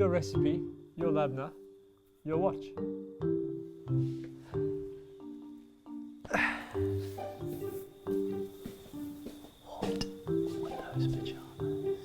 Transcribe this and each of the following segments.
Your recipe, your Labneh, your watch. Hot with those pajamas.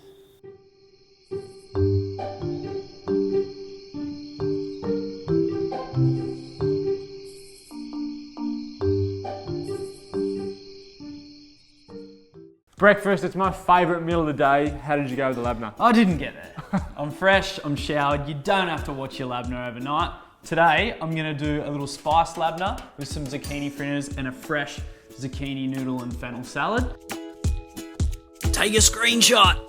Breakfast, it's my favourite meal of the day. How did you go with the Labneh? I didn't get there. I'm fresh, I'm showered. You don't have to watch your Labneh overnight. Today, I'm gonna do a little spiced Labneh with some zucchini fritters and a fresh zucchini noodle and fennel salad. Take a screenshot.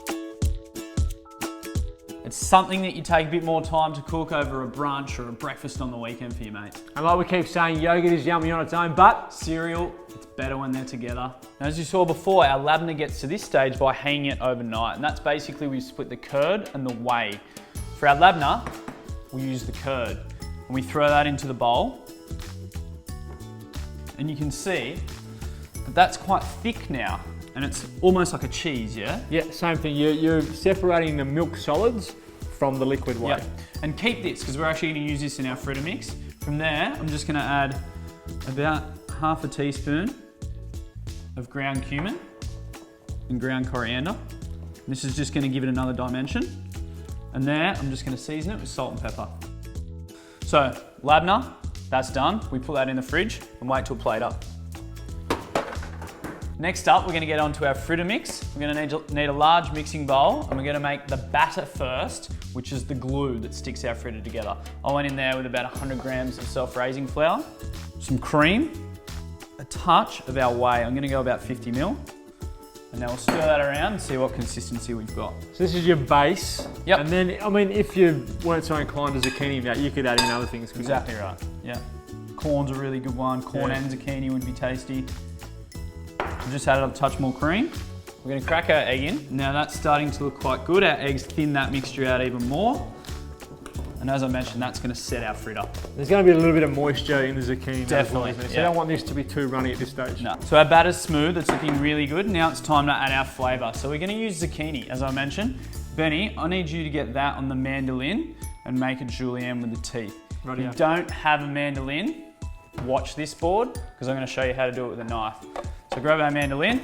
It's something that you take a bit more time to cook over a brunch or a breakfast on the weekend for your mates. And like we keep saying, yogurt is yummy on its own, but Cereal, it's better when they're together. Now, as you saw before, our Labneh gets to this stage by hanging it overnight, and that's basically we split the curd and the whey. For our Labneh, we use the curd, and we throw that into the bowl. And you can see that that's quite thick now, and it's almost like a cheese, yeah? yeah, same thing. You're separating the milk solids from the liquid whey. Yep. And keep this, because we're actually gonna use this in our fritter mix. From there, I'm just gonna add about half a teaspoon of ground cumin and ground coriander. This is just gonna give it another dimension. And there, I'm just gonna season it with salt and pepper. So, Labneh, that's done. We put that in the fridge and wait till plate up. Next up, we're gonna get onto our fritter mix. We're gonna need a large mixing bowl, and we're gonna make the batter first, which is the glue that sticks our fritter together. I went in there with about 100 grams of self-raising flour, some cream, a touch of our whey. I'm gonna go about 50 ml. And now we'll stir that around and see what consistency we've got. So this is your base. Yep. And then, I mean, if you weren't so inclined to zucchini now, you could add in other things. Exactly right, yeah. Corn's a really good one. Corn and zucchini would be tasty. We've just added a touch more cream. We're gonna crack our egg in. Now that's starting to look quite good. Our eggs thin that mixture out even more. And as I mentioned, that's gonna set our fritter. There's gonna be a little bit of moisture in the zucchini. Definitely, So yeah. you don't want this to be too runny at this stage. No. So our batter's smooth, it's looking really good. Now it's time to add our flavour. So we're gonna use zucchini, as I mentioned. Benny, I need you to get that on the mandolin and make a julienne with the teeth. If you don't have a mandolin, watch this board, because I'm gonna show you how to do it with a knife. So grab our mandolin.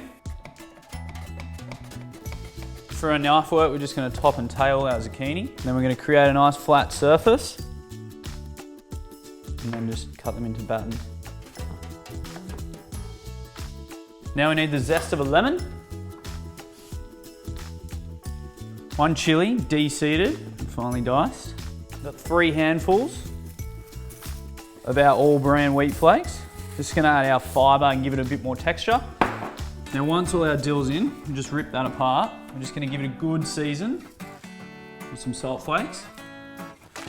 For our knife work, we're just gonna top and tail our zucchini. Then we're gonna create a nice flat surface. And then just cut them into battens. Now we need the zest of a lemon. 1 chilli, de-seeded and finely diced. Got 3 handfuls of our All-Bran wheat flakes. Just gonna add our fibre and give it a bit more texture. Now once all our dill's in, we'll just rip that apart. We're just gonna give it a good season with some salt flakes.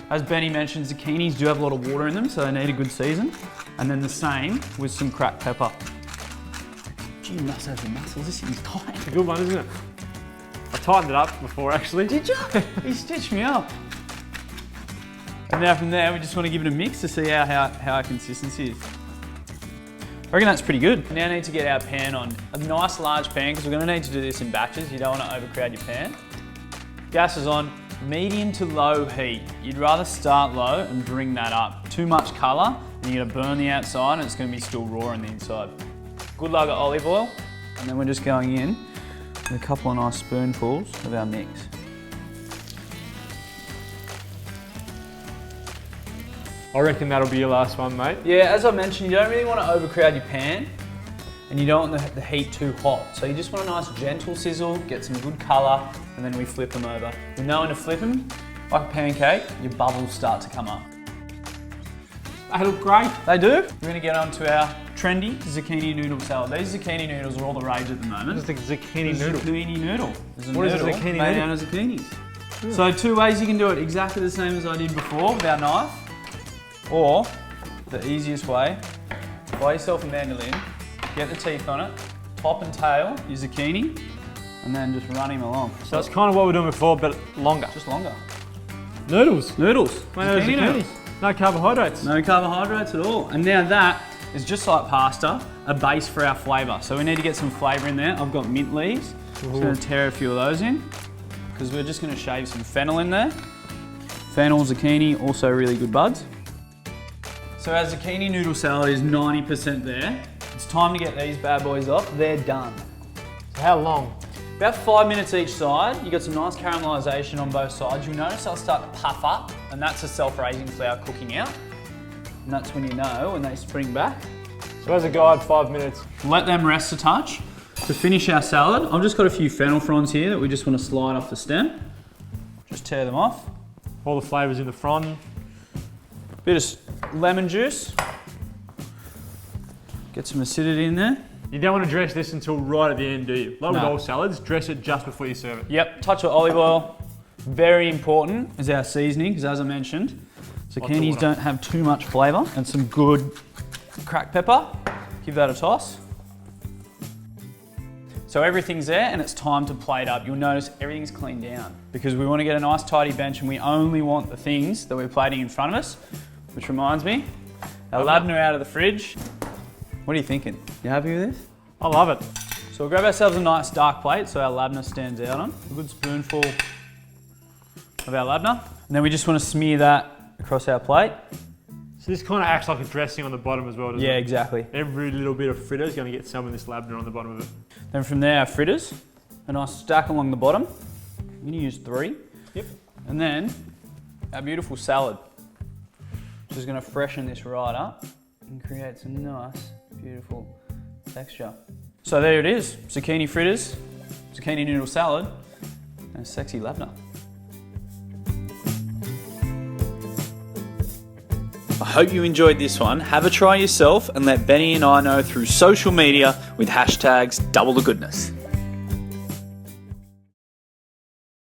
As Benny mentioned, zucchinis do have a lot of water in them, so they need a good season. And then the same with some cracked pepper. Gee, you must have some muscles, this thing's tight. It's a good one, isn't it? I tightened it up before, actually. Did you? He stitched me up. And now from there, we just want to give it a mix to see how our consistency is. I reckon that's pretty good. We now need to get our pan on. A nice large pan, because we're going to need to do this in batches. You don't want to overcrowd your pan. Gas is on, medium to low heat. You'd rather start low and bring that up. Too much colour, and you're going to burn the outside, and it's going to be still raw on the inside. Good lug of olive oil, and then we're just going in with a couple of nice spoonfuls of our mix. I reckon that'll be your last one, mate. Yeah, as I mentioned, you don't really want to overcrowd your pan, and you don't want the heat too hot. So you just want a nice gentle sizzle, get some good colour, and then we flip them over. We know when to flip them, like a pancake, your bubbles start to come up. They look great. They do. We're going to get on to our trendy zucchini noodle salad. These zucchini noodles are all the rage at the moment. What is the zucchini noodle? Zucchini noodle. What is a zucchini made noodle? out of zucchinis. Yeah. So 2 ways you can do it, exactly the same as I did before with our knife. Or, the easiest way, buy yourself a mandolin, get the teeth on it, top and tail your zucchini, and then just run him along. So that's kind of what we were doing before, but longer. Just longer. Noodles. Noodles. Zucchini noodles. No carbohydrates. No carbohydrates at all. And now that is just like pasta, a base for our flavour. So we need to get some flavour in there. I've got mint leaves. I'm just going to tear a few of those in, because we're just going to shave some fennel in there. Fennel, zucchini, also really good buds. So our zucchini noodle salad is 90% there. It's time to get these bad boys off. They're done. So how long? About 5 minutes each side. You got some nice caramelisation on both sides. You'll notice they'll start to puff up, and that's a self-raising flour cooking out. And that's when you know when they spring back. So as a guide, 5 minutes. Let them rest a touch. To finish our salad, I've just got a few fennel fronds here that we just want to slide off the stem. Just tear them off. All the flavours in the frond. Bit of lemon juice. Get some acidity in there. You don't want to dress this until right at the end, do you? Like with No. all salads, dress it just before you serve it. Yep, touch of olive oil. Very important is our seasoning, because as I mentioned, zucchinis don't have too much flavour. And some good cracked pepper. Give that a toss. So everything's there and it's time to plate up. You'll notice everything's cleaned down because we want to get a nice tidy bench and we only want the things that we're plating in front of us. Which reminds me, our Labneh out of the fridge. What are you thinking? You happy with this? I love it. So we'll grab ourselves a nice dark plate so our Labneh stands out on. A good spoonful of our Labneh. And then we just want to smear that across our plate. So this kind of acts like a dressing on the bottom as well, doesn't it? Yeah, exactly. Every little bit of fritter is going to get some of this Labneh on the bottom of it. Then from there, our fritters. A nice stack along the bottom. I'm going to use 3. Yep. And then our beautiful salad. Which is going to freshen this right up and create some nice, beautiful texture. So there it is. Zucchini fritters, zucchini noodle salad, and a sexy Labneh. I hope you enjoyed this one. Have a try yourself and let Benny and I know through social media with hashtags double the goodness.